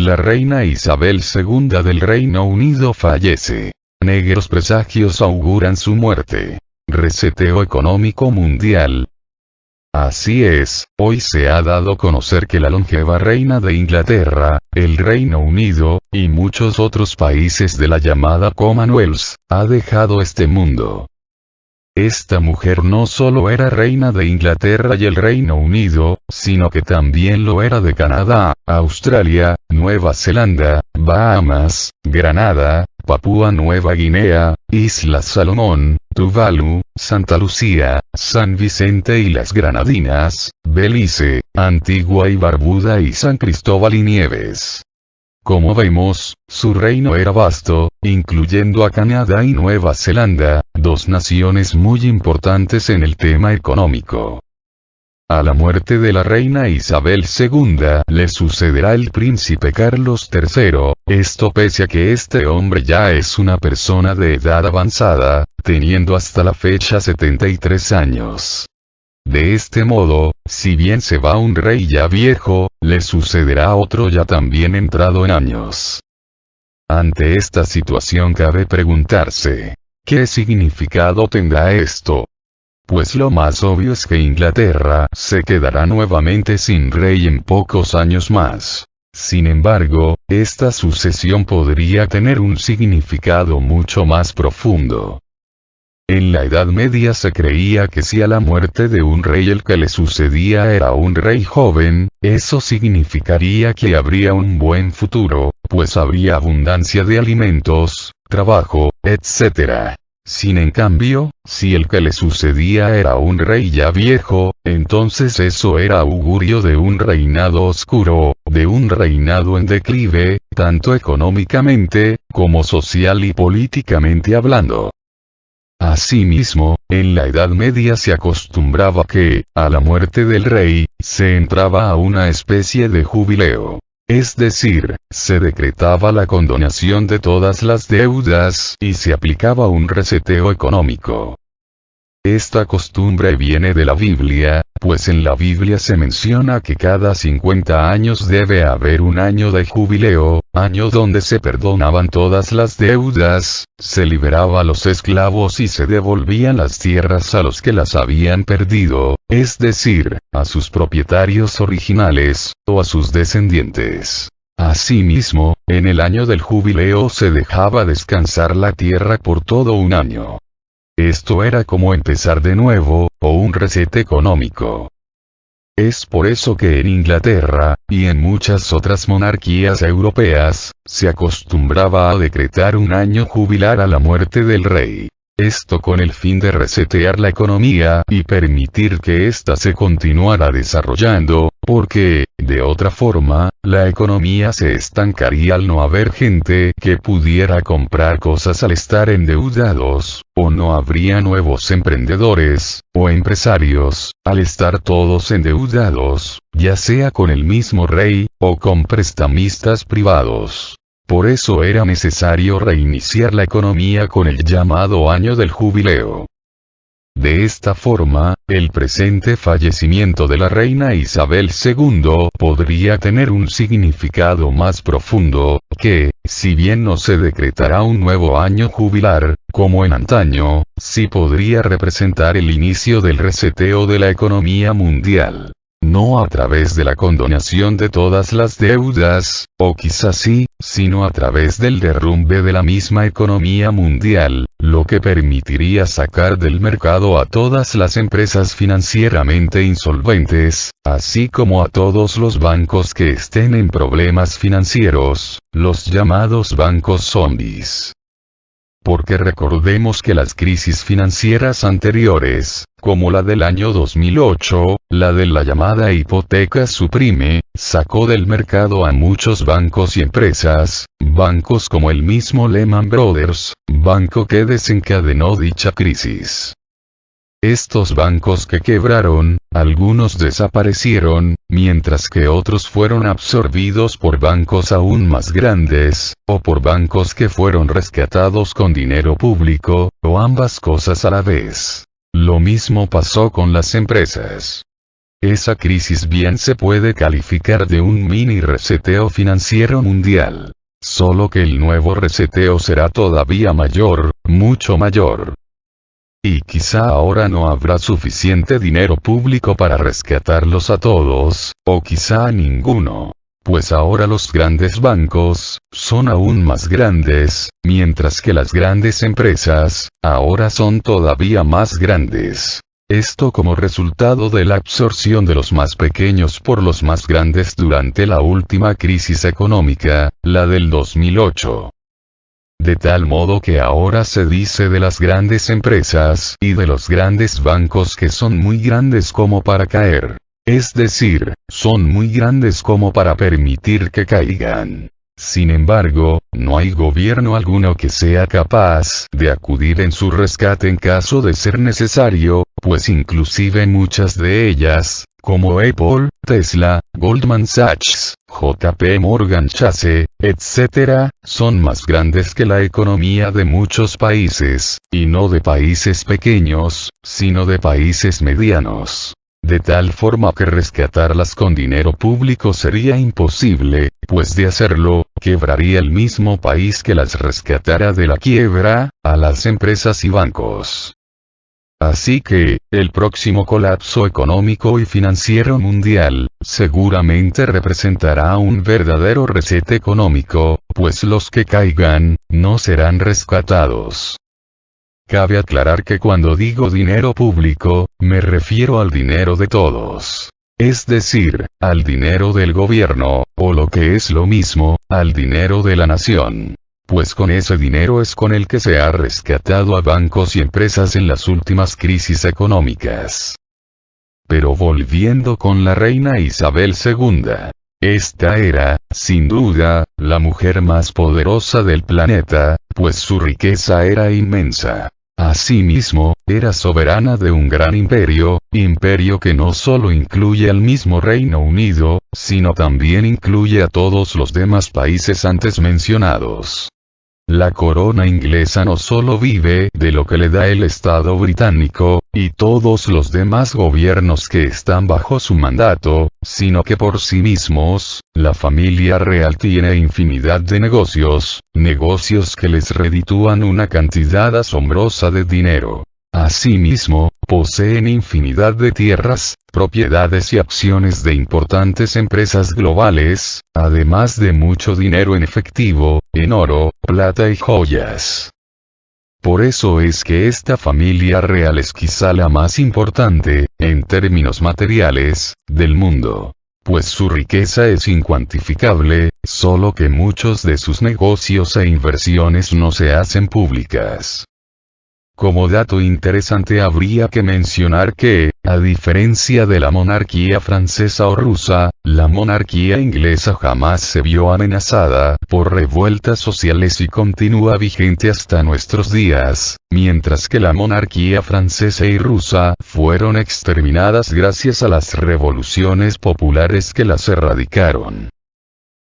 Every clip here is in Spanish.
La reina Isabel II del Reino Unido fallece. Negros presagios auguran su muerte. Reseteo económico mundial. Así es, hoy se ha dado a conocer que la longeva reina de Inglaterra, el Reino Unido, y muchos otros países de la llamada Commonwealth, ha dejado este mundo. Esta mujer no solo era reina de Inglaterra y el Reino Unido, sino que también lo era de Canadá, Australia, Nueva Zelanda, Bahamas, Granada, Papúa Nueva Guinea, Islas Salomón, Tuvalu, Santa Lucía, San Vicente y las Granadinas, Belice, Antigua y Barbuda y San Cristóbal y Nieves. Como vemos, su reino era vasto, incluyendo a Canadá y Nueva Zelanda, dos naciones muy importantes en el tema económico. A la muerte de la reina Isabel II le sucederá el príncipe Carlos III, esto pese a que este hombre ya es una persona de edad avanzada, teniendo hasta la fecha 73 años. De este modo, si bien se va un rey ya viejo, le sucederá otro ya también entrado en años. Ante esta situación cabe preguntarse, ¿qué significado tendrá esto? Pues lo más obvio es que Inglaterra se quedará nuevamente sin rey en pocos años más. Sin embargo, esta sucesión podría tener un significado mucho más profundo. En la Edad Media se creía que si a la muerte de un rey el que le sucedía era un rey joven, eso significaría que habría un buen futuro, pues habría abundancia de alimentos, trabajo, etc. En cambio, si el que le sucedía era un rey ya viejo, entonces eso era augurio de un reinado oscuro, de un reinado en declive, tanto económicamente, como social y políticamente hablando. Asimismo, en la Edad Media se acostumbraba que, a la muerte del rey, se entraba a una especie de jubileo. Es decir, se decretaba la condonación de todas las deudas y se aplicaba un reseteo económico. Esta costumbre viene de la Biblia, pues en la Biblia se menciona que cada 50 años debe haber un año de jubileo, año donde se perdonaban todas las deudas, se liberaba a los esclavos y se devolvían las tierras a los que las habían perdido, es decir, a sus propietarios originales, o a sus descendientes. Asimismo, en el año del jubileo se dejaba descansar la tierra por todo un año. Esto era como empezar de nuevo, o un reset económico. Es por eso que en Inglaterra, y en muchas otras monarquías europeas, se acostumbraba a decretar un año jubilar a la muerte del rey. Esto con el fin de resetear la economía y permitir que ésta se continuara desarrollando, porque, de otra forma, la economía se estancaría al no haber gente que pudiera comprar cosas al estar endeudados, o no habría nuevos emprendedores, o empresarios, al estar todos endeudados, ya sea con el mismo rey, o con prestamistas privados. Por eso era necesario reiniciar la economía con el llamado año del jubileo. De esta forma, el presente fallecimiento de la reina Isabel II podría tener un significado más profundo, que, si bien no se decretará un nuevo año jubilar, como en antaño, sí podría representar el inicio del reseteo de la economía mundial. No a través de la condonación de todas las deudas, o quizás sí, sino a través del derrumbe de la misma economía mundial, lo que permitiría sacar del mercado a todas las empresas financieramente insolventes, así como a todos los bancos que estén en problemas financieros, los llamados bancos zombies. Porque recordemos que las crisis financieras anteriores, como la del año 2008, la de la llamada hipoteca subprime, sacó del mercado a muchos bancos y empresas, bancos como el mismo Lehman Brothers, banco que desencadenó dicha crisis. Estos bancos que quebraron, algunos desaparecieron, mientras que otros fueron absorbidos por bancos aún más grandes, o por bancos que fueron rescatados con dinero público, o ambas cosas a la vez. Lo mismo pasó con las empresas. esa crisis bien se puede calificar de un mini reseteo financiero mundial. Solo que el nuevo reseteo será todavía mayor, mucho mayor. Y quizá ahora no habrá suficiente dinero público para rescatarlos a todos, o quizá a ninguno. Pues ahora los grandes bancos, son aún más grandes, mientras que las grandes empresas, ahora son todavía más grandes. Esto como resultado de la absorción de los más pequeños por los más grandes durante la última crisis económica, la del 2008. De tal modo que ahora se dice de las grandes empresas y de los grandes bancos que son muy grandes como para caer. Es decir, son muy grandes como para permitir que caigan. Sin embargo, no hay gobierno alguno que sea capaz de acudir en su rescate en caso de ser necesario, pues inclusive muchas de ellas, como Apple, Tesla, Goldman Sachs, JP Morgan Chase, etc., son más grandes que la economía de muchos países, y no de países pequeños, sino de países medianos. De tal forma que rescatarlas con dinero público sería imposible, pues de hacerlo, quebraría el mismo país que las rescatara de la quiebra, a las empresas y bancos. Así que, el próximo colapso económico y financiero mundial, seguramente representará un verdadero reset económico, pues los que caigan, no serán rescatados. Cabe aclarar que cuando digo dinero público, me refiero al dinero de todos. Es decir, al dinero del gobierno, o lo que es lo mismo, al dinero de la nación. Pues con ese dinero es con el que se ha rescatado a bancos y empresas en las últimas crisis económicas. Pero volviendo con la reina Isabel II. Esta era, sin duda, la mujer más poderosa del planeta, pues su riqueza era inmensa. Asimismo, era soberana de un gran imperio que no solo incluye al mismo Reino Unido, sino también incluye a todos los demás países antes mencionados. La corona inglesa no solo vive de lo que le da el Estado británico, y todos los demás gobiernos que están bajo su mandato, sino que por sí mismos, la familia real tiene infinidad de negocios que les reditúan una cantidad asombrosa de dinero. Asimismo, poseen infinidad de tierras, propiedades y acciones de importantes empresas globales, además de mucho dinero en efectivo, en oro, plata y joyas. Por eso es que esta familia real es quizá la más importante, en términos materiales, del mundo. Pues su riqueza es incuantificable, solo que muchos de sus negocios e inversiones no se hacen públicas. Como dato interesante habría que mencionar que, a diferencia de la monarquía francesa o rusa, la monarquía inglesa jamás se vio amenazada por revueltas sociales y continúa vigente hasta nuestros días, mientras que la monarquía francesa y rusa fueron exterminadas gracias a las revoluciones populares que las erradicaron.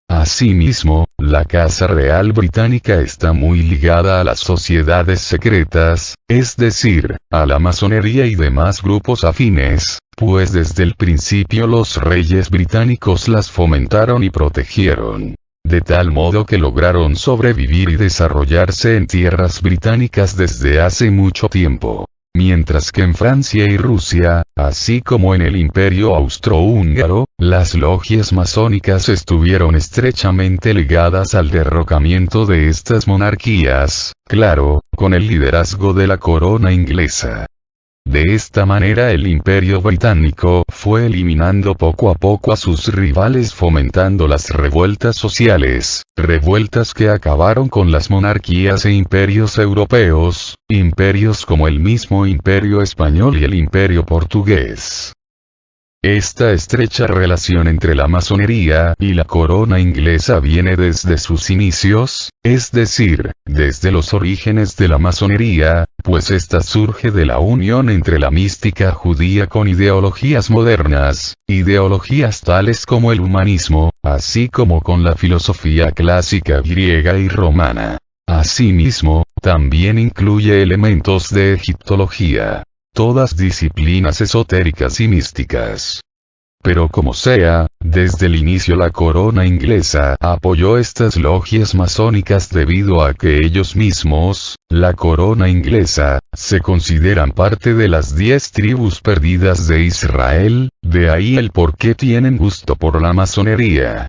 Asimismo, la Casa Real Británica está muy ligada a las sociedades secretas, es decir, a la masonería y demás grupos afines, pues desde el principio los reyes británicos las fomentaron y protegieron. De tal modo que lograron sobrevivir y desarrollarse en tierras británicas desde hace mucho tiempo. Mientras que en Francia y Rusia, así como en el Imperio Austrohúngaro, las logias masónicas estuvieron estrechamente ligadas al derrocamiento de estas monarquías, claro, con el liderazgo de la corona inglesa. De esta manera el Imperio Británico fue eliminando poco a poco a sus rivales fomentando las revueltas sociales, revueltas que acabaron con las monarquías e imperios europeos, imperios como el mismo Imperio Español y el Imperio Portugués. Esta estrecha relación entre la masonería y la corona inglesa viene desde sus inicios, es decir, desde los orígenes de la masonería, pues esta surge de la unión entre la mística judía con ideologías modernas, ideologías tales como el humanismo, así como con la filosofía clásica griega y romana. Asimismo, también incluye elementos de egiptología. Todas disciplinas esotéricas y místicas. Pero como sea, desde el inicio la corona inglesa apoyó estas logias masónicas debido a que ellos mismos, la corona inglesa, se consideran parte de las 10 tribus perdidas de Israel, de ahí el por qué tienen gusto por la masonería.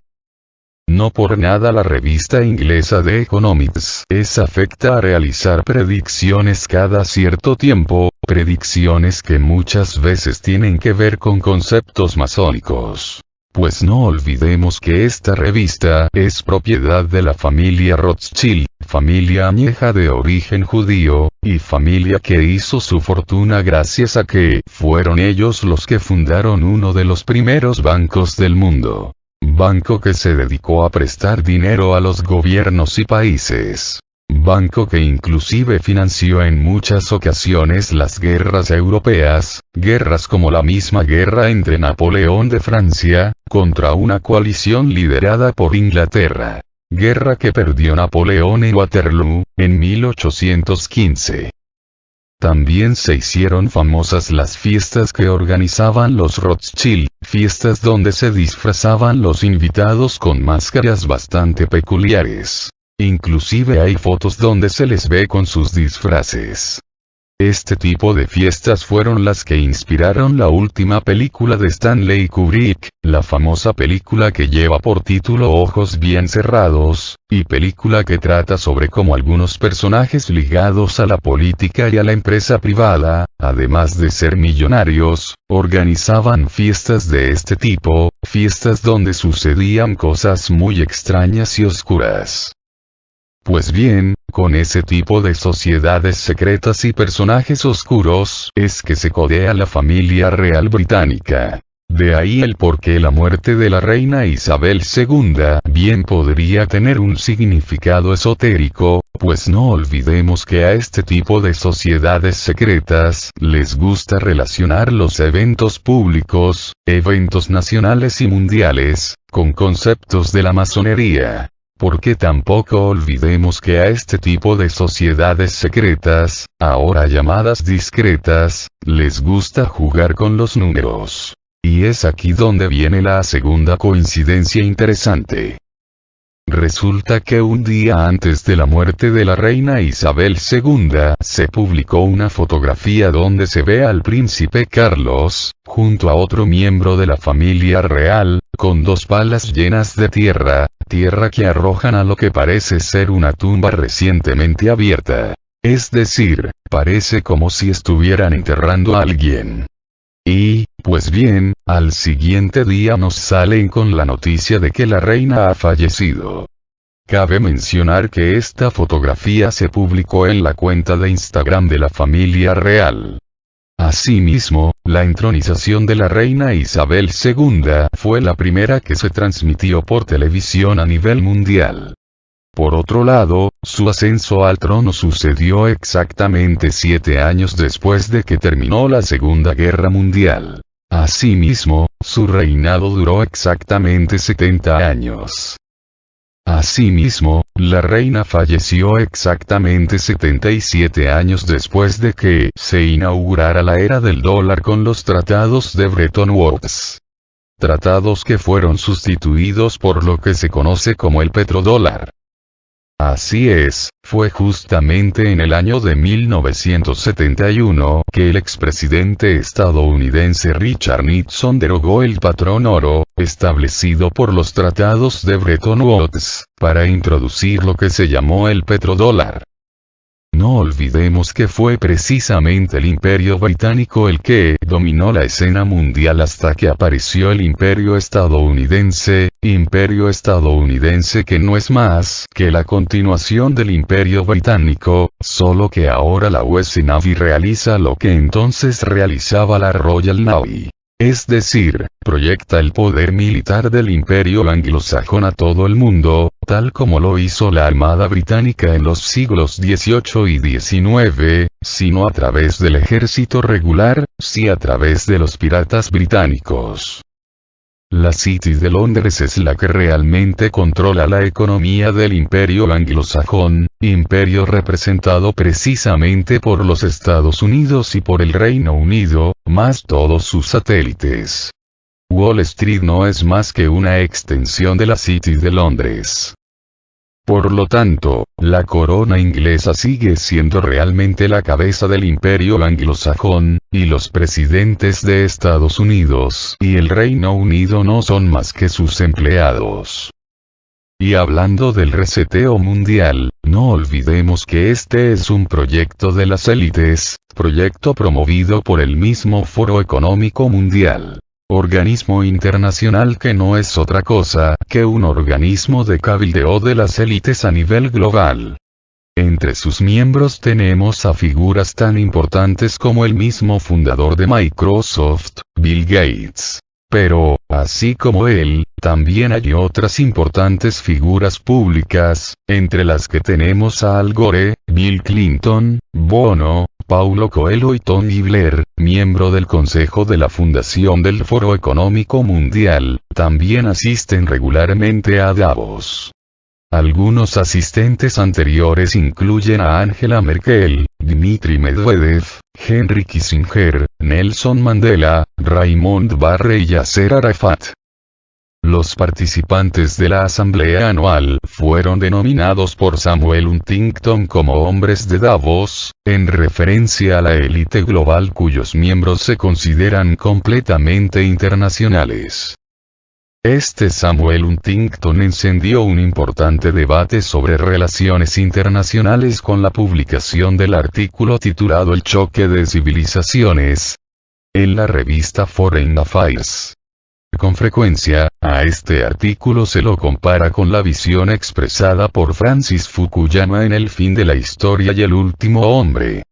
No por nada la revista inglesa The Economics es afecta a realizar predicciones cada cierto tiempo, predicciones que muchas veces tienen que ver con conceptos masónicos. Pues no olvidemos que esta revista es propiedad de la familia Rothschild, familia añeja de origen judío, y familia que hizo su fortuna gracias a que fueron ellos los que fundaron uno de los primeros bancos del mundo. Banco que se dedicó a prestar dinero a los gobiernos y países. Banco que inclusive financió en muchas ocasiones las guerras europeas, guerras como la misma guerra entre Napoleón de Francia, contra una coalición liderada por Inglaterra. Guerra que perdió Napoleón en Waterloo, en 1815. También se hicieron famosas las fiestas que organizaban los Rothschild, fiestas donde se disfrazaban los invitados con máscaras bastante peculiares. Inclusive hay fotos donde se les ve con sus disfraces. Este tipo de fiestas fueron las que inspiraron la última película de Stanley Kubrick, la famosa película que lleva por título Ojos bien cerrados, y película que trata sobre cómo algunos personajes ligados a la política y a la empresa privada, además de ser millonarios, organizaban fiestas de este tipo, fiestas donde sucedían cosas muy extrañas y oscuras. Pues bien, con ese tipo de sociedades secretas y personajes oscuros es que se codea la familia real británica. De ahí el por qué la muerte de la reina Isabel II bien podría tener un significado esotérico, pues no olvidemos que a este tipo de sociedades secretas les gusta relacionar los eventos públicos, eventos nacionales y mundiales, con conceptos de la masonería. Porque tampoco olvidemos que a este tipo de sociedades secretas, ahora llamadas discretas, les gusta jugar con los números. Y es aquí donde viene la segunda coincidencia interesante. Resulta que un día antes de la muerte de la reina Isabel II, se publicó una fotografía donde se ve al príncipe Carlos, junto a otro miembro de la familia real, con 2 palas llenas de tierra que arrojan a lo que parece ser una tumba recientemente abierta. Es decir, parece como si estuvieran enterrando a alguien. Y, pues bien, al siguiente día nos salen con la noticia de que la reina ha fallecido. Cabe mencionar que esta fotografía se publicó en la cuenta de Instagram de la familia real. Asimismo, la entronización de la reina Isabel II fue la primera que se transmitió por televisión a nivel mundial. Por otro lado, su ascenso al trono sucedió exactamente 7 años después de que terminó la Segunda Guerra Mundial. Asimismo, su reinado duró exactamente 70 años. Asimismo, la reina falleció exactamente 77 años después de que se inaugurara la era del dólar con los tratados de Bretton Woods. Tratados que fueron sustituidos por lo que se conoce como el petrodólar. Así es, fue justamente en el año de 1971 que el expresidente estadounidense Richard Nixon derogó el patrón oro, establecido por los tratados de Bretton Woods, para introducir lo que se llamó el petrodólar. No olvidemos que fue precisamente el Imperio Británico el que dominó la escena mundial hasta que apareció el Imperio Estadounidense que no es más que la continuación del Imperio Británico, solo que ahora la US Navy realiza lo que entonces realizaba la Royal Navy. Es decir, proyecta el poder militar del imperio anglosajón a todo el mundo, tal como lo hizo la Armada Británica en los siglos XVIII y XIX, sino a través del ejército regular, sí a través de los piratas británicos. La City de Londres es la que realmente controla la economía del imperio anglosajón, imperio representado precisamente por los Estados Unidos y por el Reino Unido, más todos sus satélites. Wall Street no es más que una extensión de la City de Londres. Por lo tanto, la corona inglesa sigue siendo realmente la cabeza del imperio anglosajón, y los presidentes de Estados Unidos y el Reino Unido no son más que sus empleados. Y hablando del reseteo mundial, no olvidemos que este es un proyecto de las élites, proyecto promovido por el mismo Foro Económico Mundial. Organismo internacional que no es otra cosa que un organismo de cabildeo de las élites a nivel global. Entre sus miembros tenemos a figuras tan importantes como el mismo fundador de Microsoft, Bill Gates. Pero, así como él, también hay otras importantes figuras públicas, entre las que tenemos a Al Gore, Bill Clinton, Bono, Paulo Coelho y Tony Blair, miembro del Consejo de la Fundación del Foro Económico Mundial, también asisten regularmente a Davos. Algunos asistentes anteriores incluyen a Angela Merkel, Dmitry Medvedev, Henry Kissinger, Nelson Mandela, Raymond Barre y Yasser Arafat. Los participantes de la asamblea anual fueron denominados por Samuel Huntington como hombres de Davos, en referencia a la élite global cuyos miembros se consideran completamente internacionales. Este Samuel Huntington encendió un importante debate sobre relaciones internacionales con la publicación del artículo titulado El choque de civilizaciones en la revista Foreign Affairs. Con frecuencia, a este artículo se lo compara con la visión expresada por Francis Fukuyama en El fin de la historia y El último hombre.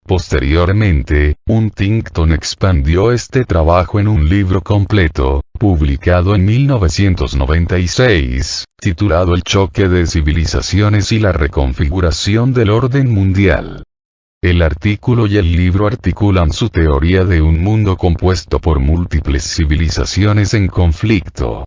Posteriormente, Huntington expandió este trabajo en un libro completo, publicado en 1996, titulado El choque de civilizaciones y la reconfiguración del orden mundial. El artículo y el libro articulan su teoría de un mundo compuesto por múltiples civilizaciones en conflicto.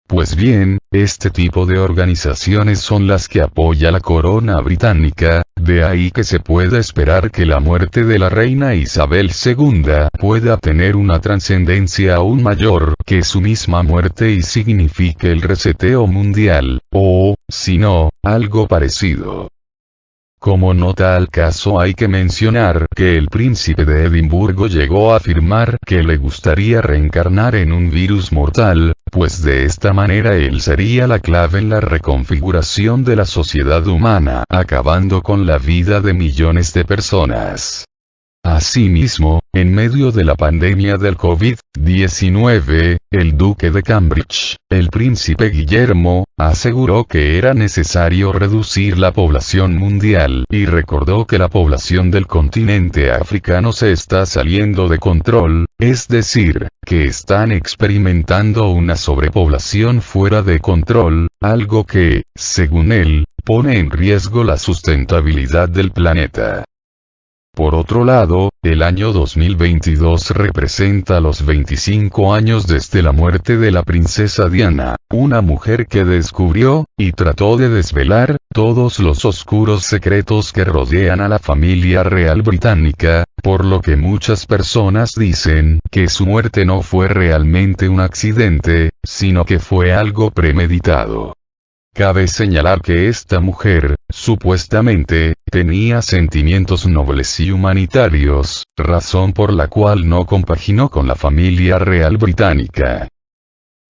Pues bien, este tipo de organizaciones son las que apoya la corona británica, de ahí que se pueda esperar que la muerte de la reina Isabel II pueda tener una trascendencia aún mayor que su misma muerte y signifique el reseteo mundial, o, si no, algo parecido. Como nota al caso hay que mencionar que el príncipe de Edimburgo llegó a afirmar que le gustaría reencarnar en un virus mortal, pues de esta manera él sería la clave en la reconfiguración de la sociedad humana, acabando con la vida de millones de personas. Asimismo, en medio de la pandemia del COVID-19, el duque de Cambridge, el príncipe Guillermo, aseguró que era necesario reducir la población mundial y recordó que la población del continente africano se está saliendo de control, es decir, que están experimentando una sobrepoblación fuera de control, algo que, según él, pone en riesgo la sustentabilidad del planeta. Por otro lado, el año 2022 representa los 25 años desde la muerte de la princesa Diana, una mujer que descubrió, y trató de desvelar, todos los oscuros secretos que rodean a la familia real británica, por lo que muchas personas dicen que su muerte no fue realmente un accidente, sino que fue algo premeditado. Cabe señalar que esta mujer, supuestamente, tenía sentimientos nobles y humanitarios, razón por la cual no compaginó con la familia real británica.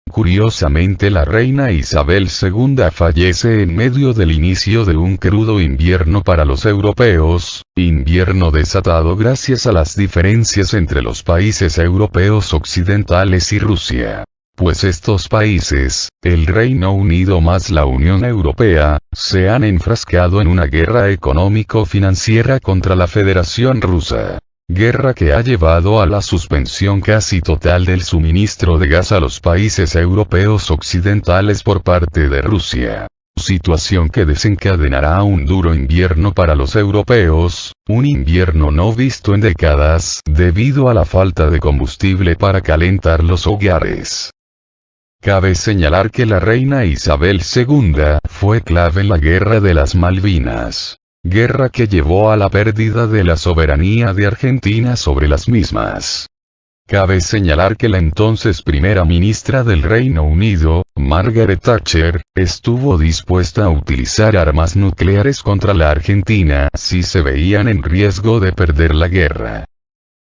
Curiosamente la reina Isabel II fallece en medio del inicio de un crudo invierno para los europeos, invierno desatado gracias a las diferencias entre los países europeos occidentales y Rusia. Pues estos países, el Reino Unido más la Unión Europea, se han enfrascado en una guerra económico-financiera contra la Federación Rusa. Guerra que ha llevado a la suspensión casi total del suministro de gas a los países europeos occidentales por parte de Rusia. Situación que desencadenará un duro invierno para los europeos, un invierno no visto en décadas, debido a la falta de combustible para calentar los hogares. Cabe señalar que la reina Isabel II fue clave en la Guerra de las Malvinas. Guerra que llevó a la pérdida de la soberanía de Argentina sobre las mismas. Cabe señalar que la entonces primera ministra del Reino Unido, Margaret Thatcher, estuvo dispuesta a utilizar armas nucleares contra la Argentina si se veían en riesgo de perder la guerra.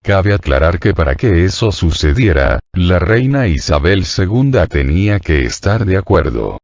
Cabe aclarar que para que eso sucediera, la reina Isabel II tenía que estar de acuerdo.